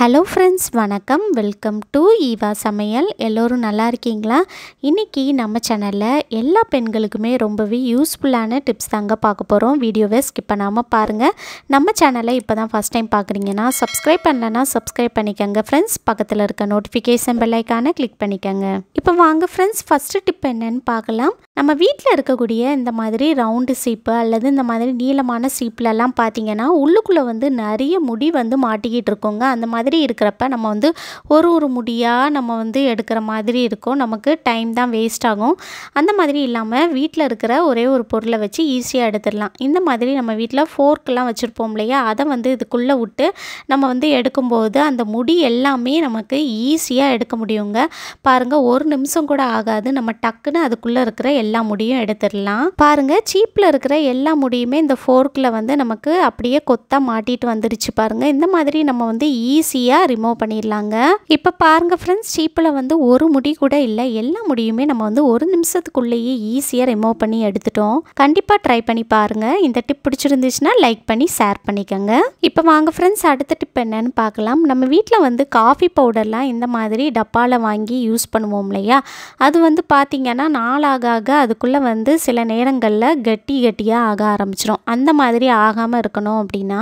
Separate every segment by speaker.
Speaker 1: Hello friends, வணக்கம். Welcome to Eva சமையல். எல்லோரும் நல்லா இருக்கீங்களா? இன்றைக்கி நம்ம சேனலில் எல்லா பெண்களுக்குமே ரொம்பவே யூஸ்ஃபுல்லான டிப்ஸ் தாங்க பார்க்க போகிறோம். வீடியோவை ஸ்கிப் பண்ணாமல் பாருங்கள். நம்ம சேனலை இப்போ தான் ஃபஸ்ட் டைம் பார்க்குறீங்கன்னா சப்ஸ்கிரைப் பண்ணலன்னா சப்ஸ்கிரைப் பண்ணிக்கோங்க ஃப்ரெண்ட்ஸ். பக்கத்தில் இருக்க நோட்டிஃபிகேஷன் பெல் ஐக்கானை கிளிக் பண்ணிக்கோங்க. இப்போ வாங்க ஃப்ரெண்ட்ஸ், ஃபஸ்ட்டு டிப் என்னன்னு பார்க்கலாம். நம்ம வீட்டில் இருக்கக்கூடிய இந்த மாதிரி ரவுண்டு சீப்பு அல்லது இந்த மாதிரி நீளமான சீப்புலலாம் பார்த்திங்கன்னா உள்ளுக்குள்ளே நிறைய முடி மாட்டிக்கிட்டு இருக்கோங்க. அந்த மாதிரி இருக்கிறப்ப நம்ம ஒரு முடியாக நம்ம எடுக்கிற மாதிரி இருக்கும். நமக்கு டைம் தான் வேஸ்ட் ஆகும். அந்த மாதிரி இல்லாமல் வீட்டில் இருக்கிற ஒரே ஒரு பொருளை வச்சு ஈஸியாக எடுத்துடலாம். இந்த மாதிரி நம்ம வீட்டில் ஃபோர்க்கெலாம் வச்சுருப்போம் இல்லையா, அதை இதுக்குள்ளே விட்டு நம்ம எடுக்கும்போது அந்த முடி எல்லாமே நமக்கு ஈஸியாக எடுக்க முடியுங்க. பாருங்கள், ஒரு நிமிஷம் கூட ஆகாது. நம்ம டக்குன்னு அதுக்குள்ளே இருக்கிற எல்லா முடியும் எடுத்துடலாம். பாருங்கள், சீப்பில் இருக்கிற எல்லா முடியுமே இந்த ஃபோர்க்கில் நமக்கு அப்படியே கொத்தாக மாட்டிட்டு வந்துருச்சு. பாருங்கள், இந்த மாதிரி நம்ம ஈஸியாக ரிமூவ் பண்ணிடலாங்க. இப்போ பாருங்கள் ஃப்ரெண்ட்ஸ், சீப்பில் ஒரு முடி கூட இல்லை. எல்லா முடியுமே நம்ம ஒரு நிமிஷத்துக்குள்ளேயே ஈஸியாக ரிமூவ் பண்ணி எடுத்துட்டோம். கண்டிப்பாக ட்ரை பண்ணி பாருங்கள். இந்த டிப் பிடிச்சிருந்துச்சுன்னா லைக் பண்ணி ஷேர் பண்ணிக்கோங்க. இப்போ வாங்க ஃப்ரெண்ட்ஸ், அடுத்த டிப் என்னன்னு பார்க்கலாம். நம்ம வீட்டில் காஃபி பவுடர்லாம் இந்த மாதிரி டப்பாவில் வாங்கி யூஸ் பண்ணுவோம் இல்லையா, அது பார்த்திங்கன்னா நாளாக அதுக்குள்ளே சில நேரங்களில் கட்டியாக ஆக ஆரம்பிச்சிடும். அந்த மாதிரி ஆகாமல் இருக்கணும் அப்படின்னா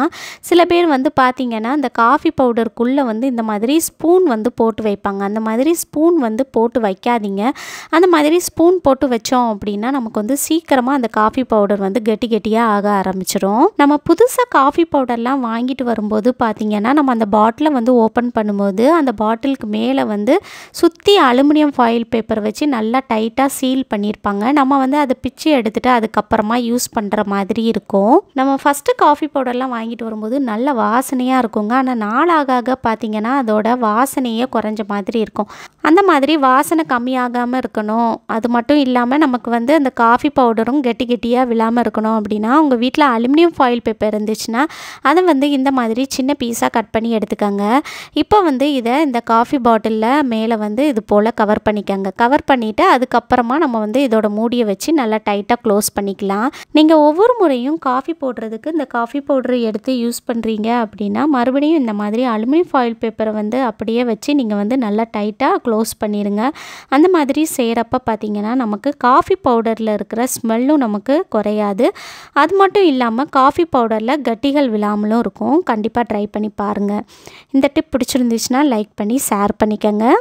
Speaker 1: சில பேர் பார்த்திங்கன்னா இந்த காஃபி பவுடருக்குள்ளே இந்த மாதிரி ஸ்பூன் போட்டு வைப்பாங்க. அந்த மாதிரி ஸ்பூன் போட்டு வைக்காதீங்க. அந்த மாதிரி ஸ்பூன் போட்டு வச்சோம் அப்படின்னா நமக்கு சீக்கிரமாக அந்த காஃபி பவுடர் கட்டியாக ஆக ஆரம்பிச்சிடும். நம்ம புதுசாக காஃபி பவுடர்லாம் வாங்கிட்டு வரும்போது பார்த்திங்கன்னா நம்ம அந்த பாட்டிலை ஓப்பன் பண்ணும்போது அந்த பாட்டிலுக்கு மேலே சுற்றி அலுமினியம் ஃபாயில் பேப்பர் வச்சு நல்லா டைட்டாக சீல் பண்ணியிருப்பாங்க. நம்ம அதை பிச்சு எடுத்துகிட்டு அதுக்கப்புறமா யூஸ் பண்ணுற மாதிரி இருக்கும். நம்ம ஃபஸ்ட்டு காஃபி பவுடர்லாம் வாங்கிட்டு வரும்போது நல்ல வாசனையாக இருக்குங்க. ஆனால் நாளாக பார்த்திங்கன்னா அதோட வாசனையே குறைஞ்ச மாதிரி இருக்கும். அந்த மாதிரி வாசனை கம்மியாகாமல் இருக்கணும், அது மட்டும் இல்லாமல் நமக்கு அந்த காஃபி பவுடரும் கட்டியாக விழாமல் இருக்கணும் அப்படின்னா உங்கள் வீட்டில் அலுமினியம் ஃபாயில் பேப்பர் இருந்துச்சுன்னா அதை இந்த மாதிரி சின்ன பீஸாக கட் பண்ணி எடுத்துக்கோங்க. இப்போ இதை இந்த காஃபி பாட்டிலில் மேலே இது போல் கவர் பண்ணிக்கோங்க. கவர் பண்ணிவிட்டு அதுக்கப்புறமா நம்ம இதோட மூடியை வச்சு நல்லா டைட்டாக க்ளோஸ் பண்ணிக்கலாம். நீங்கள் ஒவ்வொரு முறையும் காஃபி போடுறதுக்கு இந்த காஃபி பவுடரை எடுத்து யூஸ் பண்ணுறீங்க அப்படின்னா மறுபடியும் இந்த மாதிரி அலுமினியம் ஃபாயில் பேப்பரை அப்படியே வச்சு நீங்கள் நல்லா டைட்டாக க்ளோஸ் பண்ணிடுங்க. அந்த மாதிரி செய்கிறப்ப பார்த்திங்கன்னா நமக்கு காஃபி பவுடரில் இருக்கிற ஸ்மெல்லும் நமக்கு குறையாது. அது மட்டும் இல்லாமல் காஃபி பவுடரில் கட்டிகள் விழாமலும் இருக்கும். கண்டிப்பாக ட்ரை பண்ணி பாருங்கள். இந்த டிப் பிடிச்சிருந்துச்சுன்னா லைக் பண்ணி ஷேர் பண்ணிக்கோங்க.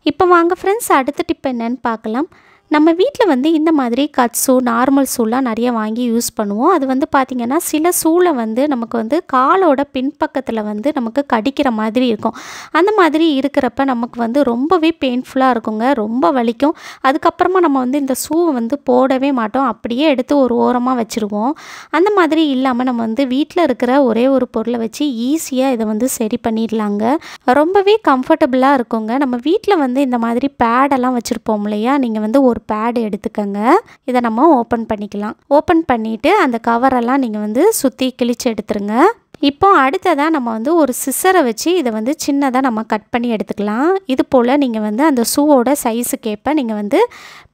Speaker 1: இப்போ வாங்க ஃப்ரெண்ட்ஸ், அடுத்த டிப் என்னன்னு பார்க்கலாம். நம்ம வீட்டில் இந்த மாதிரி கட் ஷூ, நார்மல் ஷூலாம் நிறைய வாங்கி யூஸ் பண்ணுவோம். அது பார்த்திங்கன்னா சில ஷூவில் நமக்கு காலோட பின்பக்கத்தில் நமக்கு கடிக்கிற மாதிரி இருக்கும். அந்த மாதிரி இருக்கிறப்ப நமக்கு ரொம்பவே பெயின்ஃபுல்லாக இருக்குங்க. ரொம்ப வலிக்கும். அதுக்கப்புறமா நம்ம இந்த ஷூவை போடவே மாட்டோம். அப்படியே எடுத்து ஒரு ஓரமாக வச்சுருவோம். அந்த மாதிரி இல்லாமல் நம்ம வீட்டில் இருக்கிற ஒரே ஒரு பொருளை வச்சு ஈஸியாக இதை சரி பண்ணிடலாங்க. ரொம்பவே கம்ஃபர்டபுளாக இருக்குங்க. நம்ம வீட்டில் இந்த மாதிரி பேடெல்லாம் வச்சுருப்போம் இல்லையா, நீங்கள் ஒரு பேட் எடுத்துக்கங்க. இதை நம்ம ஓப்பன் பண்ணிக்கலாம். ஓப்பன் பண்ணிவிட்டு அந்த கவரெல்லாம் நீங்கள் சுற்றி கிழிச்சு எடுத்துருங்க. இப்போ அடுத்ததாக நம்ம ஒரு சிசரை வச்சு இதை சின்னதாக நம்ம கட் பண்ணி எடுத்துக்கலாம். இது போல் நீங்கள் அந்த ஷூவோட சைஸுக்கேற்ப நீங்கள்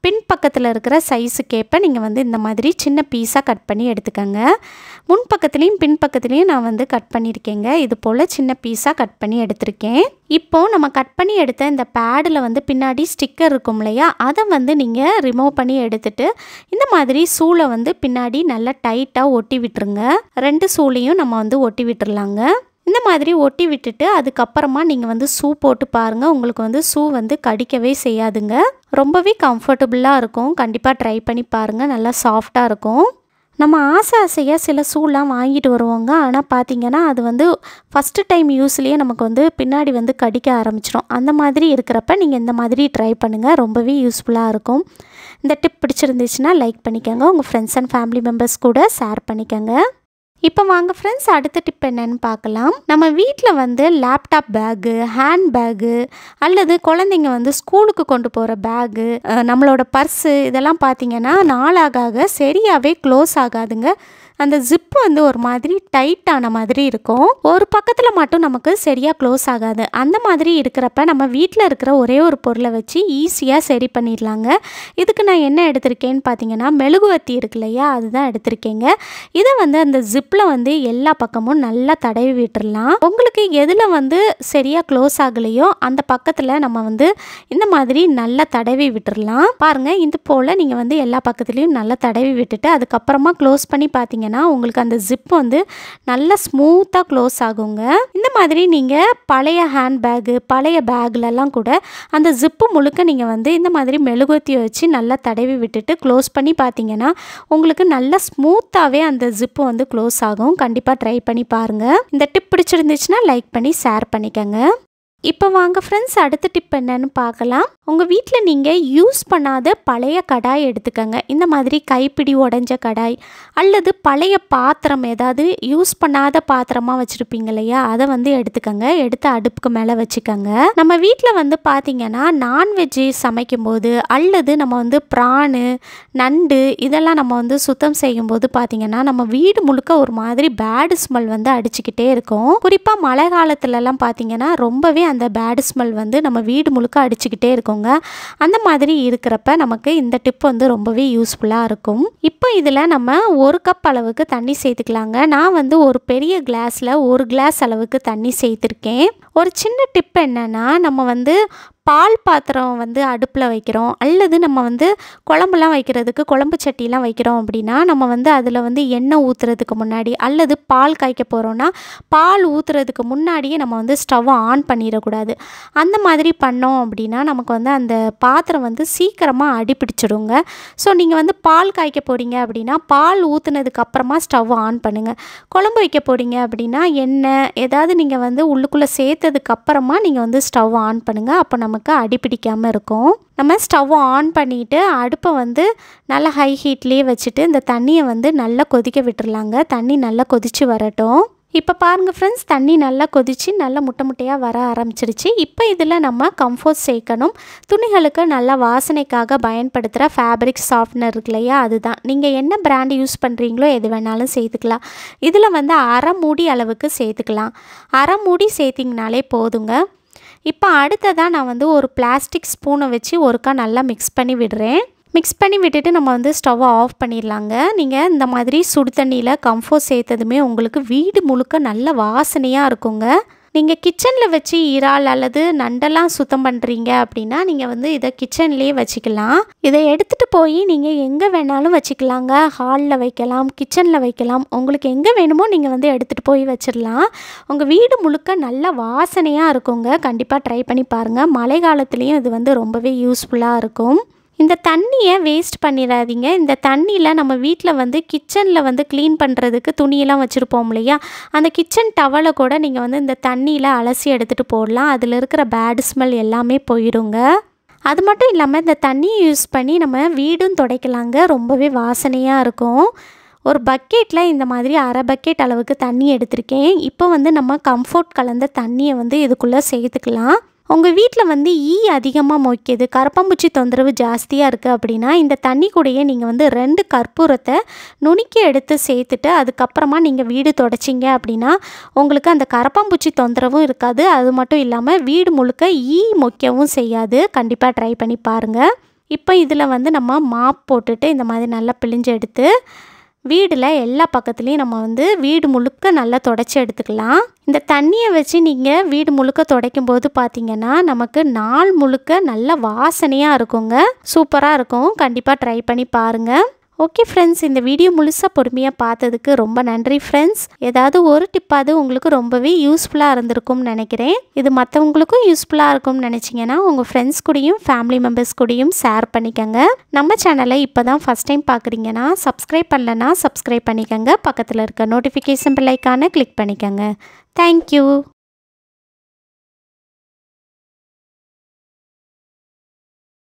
Speaker 1: பின்பக்கத்தில் இருக்கிற சைஸுக்கேற்ப நீங்கள் இந்த மாதிரி சின்ன பீஸாக கட் பண்ணி எடுத்துக்கோங்க. முன்பக்கத்துலேயும் பின்பக்கத்துலேயும் நான் கட் பண்ணியிருக்கேங்க. இது போல் சின்ன பீஸாக கட் பண்ணி எடுத்திருக்கேன். இப்போது நம்ம கட் பண்ணி எடுத்த இந்த பேடில் பின்னாடி ஸ்டிக்கர் இருக்கும் இல்லையா, அதை நீங்கள் ரிமூவ் பண்ணி எடுத்துட்டு இந்த மாதிரி ஷூவில் பின்னாடி நல்லா டைட்டாக ஒட்டி விட்டுருங்க. ரெண்டு ஷூலையும் நம்ம ஒட்டி விட்டுறலாங்க. இந்த மாதிரி ஒட்டி விட்டுட்டு அதுக்கப்புறமா நீங்கள் ஷூ போட்டு பாருங்கள். உங்களுக்கு ஷூ கடிக்கவே செய்யாதுங்க. ரொம்பவே கம்ஃபர்டபுளாக இருக்கும். கண்டிப்பாக ட்ரை பண்ணி பாருங்கள். நல்லா சாஃப்டாக இருக்கும். நம்ம ஆசையாக சில ஷூலாம் வாங்கிட்டு வருவோங்க. ஆனால் பார்த்திங்கன்னா அது ஃபஸ்ட்டு டைம் யூஸ்லேயே நமக்கு பின்னாடி கடிக்க ஆரம்பிச்சிடும். அந்த மாதிரி இருக்கிறப்ப நீங்கள் இந்த மாதிரி ட்ரை பண்ணுங்கள். ரொம்பவே யூஸ்ஃபுல்லாக இருக்கும். இந்த டிப் பிடிச்சிருந்துச்சுன்னா லைக் பண்ணிக்கோங்க. உங்கள் ஃப்ரெண்ட்ஸ் அண்ட் ஃபேமிலி மெம்பர்ஸ் கூட ஷேர் பண்ணிக்கோங்க. இப்போ வாங்க ஃப்ரெண்ட்ஸ், அடுத்த டிப் என்னன்னு பார்க்கலாம். நம்ம வீட்டில் லேப்டாப் பேகு, ஹேண்ட் பேகு அல்லது குழந்தைங்க ஸ்கூலுக்கு கொண்டு போகிற பேகு, நம்மளோட பர்ஸு இதெல்லாம் பார்த்திங்கன்னா நாளாக சரியாகவே க்ளோஸ் ஆகாதுங்க. அந்த ஜிப் வந்து ஒரு மாதிரி டைட் ஆன மாதிரி இருக்கும். ஒரு பக்கத்தில் மட்டும் நமக்கு சரியாக க்ளோஸ் ஆகாது. அந்த மாதிரி இருக்கிறப்ப நம்ம வீட்டில் இருக்கிற ஒரே ஒரு பொருளை வச்சு ஈஸியாக சரி பண்ணிடலாங்க. இதுக்கு நான் என்ன எடுத்திருக்கேன்னு பார்த்தீங்கன்னா மெழுகுவர்த்தி இருக்கு இல்லையா, அதுதான் எடுத்திருக்கேங்க. இதை வந்து அந்த ஜிப்பில் வந்து எல்லா பக்கமும் நல்லா தடவி விட்டுடலாம். உங்களுக்கு எதில் வந்து சரியாக க்ளோஸ் ஆகலையோ அந்த பக்கத்தில் நம்ம வந்து இந்த மாதிரி நல்லா தடவி விட்டுடலாம். பாருங்கள், இது போல் நீங்கள் வந்து எல்லா பக்கத்துலேயும் நல்லா தடவி விட்டுட்டு அதுக்கப்புறமா க்ளோஸ் பண்ணி பார்த்தீங்கன்னா உங்களுக்கு அந்த ஜிப் வந்து நல்லா ஸ்மூத்தாக க்ளோஸ் ஆகுங்க. இந்த மாதிரி நீங்கள் பழைய ஹேண்ட்பேகு பழைய பேக்லலாம் கூட அந்த ஜிப்பு முழுக்க நீங்கள் வந்து இந்த மாதிரி மெழுகுவர்த்தியை வச்சு நல்லா தடவி விட்டுட்டு க்ளோஸ் பண்ணி பார்த்தீங்கன்னா உங்களுக்கு நல்லா ஸ்மூத்தாகவே அந்த ஜிப்பு வந்து க்ளோஸ் ஆகும். கண்டிப்பாக ட்ரை பண்ணி பாருங்கள். இந்த டிப் பிடிச்சிருந்துச்சுன்னா லைக் பண்ணி ஷேர் பண்ணிக்கோங்க. இப்போ வாங்க ஃப்ரெண்ட்ஸ், அடுத்த டிப் என்னன்னு பார்க்கலாம். உங்கள் வீட்டில் நீங்கள் யூஸ் பண்ணாத பழைய கடாய் எடுத்துக்கங்க. இந்த மாதிரி கைப்பிடி உடஞ்ச கடாய் அல்லது பழைய பாத்திரம், ஏதாவது யூஸ் பண்ணாத பாத்திரமாக வச்சுருப்பீங்க இல்லையா, அதை வந்து எடுத்துக்கங்க. எடுத்து அடுப்புக்கு மேலே வச்சுக்கோங்க. நம்ம வீட்டில் வந்து பார்த்திங்கன்னா நான்வெஜ்ஜு சமைக்கும்போது அல்லது நம்ம வந்து பிரானு நண்டு இதெல்லாம் நம்ம வந்து சுத்தம் செய்யும்போது பார்த்திங்கன்னா நம்ம வீடு முழுக்க ஒரு மாதிரி பேடு ஸ்மெல் வந்து அடிச்சுக்கிட்டே இருக்கும். குறிப்பாக மழை காலத்துலலாம் பார்த்திங்கன்னா ரொம்பவே அந்த பேட் ஸ்மெல் வந்து நம்ம வீடு முழுக்க அடிச்சுக்கிட்டே இருக்குங்க. அந்த மாதிரி இருக்கிறப்ப நமக்கு இந்த டிப் வந்து ரொம்பவே யூஸ்ஃபுல்லாக இருக்கும். இப்போ இதில் நம்ம 1 கப் அளவுக்கு தண்ணி சேர்த்துக்கலாங்க. நான் வந்து ஒரு பெரிய கிளாஸில் 1 கிளாஸ் அளவுக்கு தண்ணி சேர்த்துருக்கேன். ஒரு சின்ன டிப் என்னென்னா, நம்ம வந்து பால் பாத்திரம் வந்து அடுப்பில் வைக்கிறோம் அல்லது நம்ம வந்து குழம்புலாம் வைக்கிறதுக்கு குழம்பு சட்டிலாம் வைக்கிறோம் அப்படின்னா நம்ம வந்து அதில் வந்து எண்ணெய் ஊற்றுறதுக்கு முன்னாடி அல்லது பால் காய்க்க போகிறோன்னா பால் ஊற்றுறதுக்கு முன்னாடியே நம்ம வந்து ஸ்டவ்வை ஆன் பண்ணிடக்கூடாது. அந்த மாதிரி பண்ணோம் அப்படின்னா நமக்கு வந்து அந்த பாத்திரம் வந்து சீக்கிரமாக அடிப்பிடிச்சிடுங்க. ஸோ நீங்கள் வந்து பால் காய்க்க போகிறீங்க அப்படின்னா பால் ஊற்றுனதுக்கு அப்புறமா ஸ்டவ்வை ஆன் பண்ணுங்கள். குழம்பு வைக்க போகிறீங்க அப்படின்னா எண்ணெய் ஏதாவது நீங்கள் வந்து உள்ளுக்குள்ளே சேர்த்ததுக்கு அப்புறமா நீங்கள் வந்து ஸ்டவ் ஆன் பண்ணுங்கள். அப்போ நமக்கு அடிப்பிடிக்காமல் இருக்கும். நம்ம ஸ்டவ்வை ஆன் பண்ணிவிட்டு அடுப்பை வந்து நல்லா ஹை ஹீட்லேயே வச்சுட்டு இந்த தண்ணியை வந்து நல்லா கொதிக்க விட்டுறலாங்க. தண்ணி நல்லா கொதித்து வரட்டும். இப்போ பாருங்கள் ஃப்ரெண்ட்ஸ், தண்ணி நல்லா கொதித்து நல்லா முட்டை முட்டையாக வர ஆரம்பிச்சிருச்சு. இப்போ இதில் நம்ம கம்ஃபோர்ட் சேர்க்கணும். துணிகளுக்கு நல்லா வாசனைக்காக பயன்படுத்துகிற ஃபேப்ரிக் சாஃப்ட்னர் இருக்கு இல்லையா, அதுதான். நீங்கள் என்ன பிராண்டு யூஸ் பண்ணுறீங்களோ எது வேணாலும் சேர்த்துக்கலாம். இதில் வந்து 1/2 மூடி அளவுக்கு சேர்த்துக்கலாம். 1/2 மூடி சேர்த்திங்கனாலே போதுங்க. இப்போ அடுத்ததாக நான் வந்து ஒரு பிளாஸ்டிக் ஸ்பூனை வச்சு ஒருக்கா நல்லா மிக்ஸ் பண்ணி விடுறேன். மிக்ஸ் பண்ணி விட்டுட்டு நம்ம வந்து ஸ்டவ்வை ஆஃப் பண்ணிடலாங்க. நீங்கள் இந்த மாதிரி சுடு தண்ணியில் கம்ஃபோர்ட் சேர்த்ததுமே உங்களுக்கு வீடு முழுக்க நல்ல வாசனையாக இருக்குங்க. நீங்கள் கிச்சனில் வச்சு இறால் அல்லது நண்டெல்லாம் சுத்தம் பண்ணுறீங்க அப்படின்னா நீங்கள் வந்து இதை கிச்சன்லேயே வச்சுக்கலாம். இதை எடுத்துகிட்டு போய் நீங்கள் எங்கே வேணாலும் வச்சுக்கலாங்க. ஹாலில் வைக்கலாம், கிச்சனில் வைக்கலாம். உங்களுக்கு எங்கே வேணுமோ நீங்கள் வந்து எடுத்துகிட்டு போய் வச்சிடலாம். உங்கள் வீடு முழுக்க நல்ல வாசனையாக இருக்குங்க. கண்டிப்பாக ட்ரை பண்ணி பாருங்கள். மழை காலத்துலேயும் இது வந்து ரொம்பவே யூஸ்ஃபுல்லாக இருக்கும். இந்த தண்ணியை வேஸ்ட் பண்ணிடாதீங்க. இந்த தண்ணியில் நம்ம வீட்டில் வந்து கிச்சனில் வந்து க்ளீன் பண்ணுறதுக்கு துணியெல்லாம் வச்சுருப்போம் இல்லையா, அந்த கிச்சன் டவலை கூட நீங்கள் வந்து இந்த தண்ணியில் அலசி எடுத்துகிட்டு போடலாம். அதில் இருக்கிற பேட் ஸ்மெல் எல்லாமே போயிடுங்க. அது மட்டும் இல்லாமல் இந்த தண்ணியை யூஸ் பண்ணி நம்ம வீடும் துடைக்கலாங்க. ரொம்பவே வாசனையாக இருக்கும். ஒரு பக்கெட்டில் இந்த மாதிரி 1/2 பக்கெட் அளவுக்கு தண்ணி எடுத்திருக்கேன். இப்போ வந்து நம்ம கம்ஃபோர்ட் கலந்த தண்ணியை வந்து இதுக்குள்ளே சேர்த்துக்கலாம். உங்கள் வீட்டில் வந்து அதிகமாக மொய்க்குது, கரப்பாம்பூச்சி தொந்தரவு ஜாஸ்தியாக இருக்குது அப்படின்னா இந்த தண்ணி கூடயே நீங்கள் வந்து 2 கற்பூரத்தை நுணுக்கி எடுத்து சேர்த்துட்டு அதுக்கப்புறமா நீங்கள் வீடு துடைச்சிங்க அப்படின்னா உங்களுக்கு அந்த கரப்பாம்பூச்சி தொந்தரவும் இருக்காது. அது மட்டும் இல்லாமல் வீடு முழுக்க மொய்க்கவும் செய்யாது. கண்டிப்பாக ட்ரை பண்ணி பாருங்கள். இப்போ இதில் வந்து நம்ம மாப் போட்டுட்டு இந்த மாதிரி நல்லா பிழிஞ்சு எடுத்து வீடில் எல்லா பக்கத்துலேயும் நம்ம வந்து வீடு முழுக்க நல்லா துடைச்சி எடுத்துக்கலாம். இந்த தண்ணியை வச்சு நீங்கள் வீடு முழுக்க துடைக்கும் போது பார்த்தீங்கன்னா நமக்கு நாள் முழுக்க நல்ல வாசனையாக இருக்குங்க. சூப்பராக இருக்கும். கண்டிப்பாக ட்ரை பண்ணி பாருங்கள். ஓகே ஃப்ரெண்ட்ஸ், இந்த வீடியோ முழுசாக பொறுமையாக பார்த்ததுக்கு ரொம்ப நன்றி ஃப்ரெண்ட்ஸ். ஏதாவது ஒரு டிப்பாவது உங்களுக்கு ரொம்பவே யூஸ்ஃபுல்லாக இருந்திருக்கும்னு நினைக்கிறேன். இது மற்றவங்களுக்கும் யூஸ்ஃபுல்லாக இருக்கும்னு நினச்சிங்கன்னா உங்கள் ஃப்ரெண்ட்ஸ் கூடயும் ஃபேமிலி மெம்பர்ஸ் கூடயும் ஷேர் பண்ணிக்கோங்க. நம்ம சேனலை இப்போ தான் ஃபஸ்ட் டைம் பார்க்குறீங்கன்னா சப்ஸ்கிரைப் பண்ணலன்னா சப்ஸ்கிரைப் பண்ணிக்கோங்க. பக்கத்தில் இருக்க நோட்டிஃபிகேஷன் பெல் ஐக்கானை கிளிக் பண்ணிக்கோங்க. தேங்க்யூ.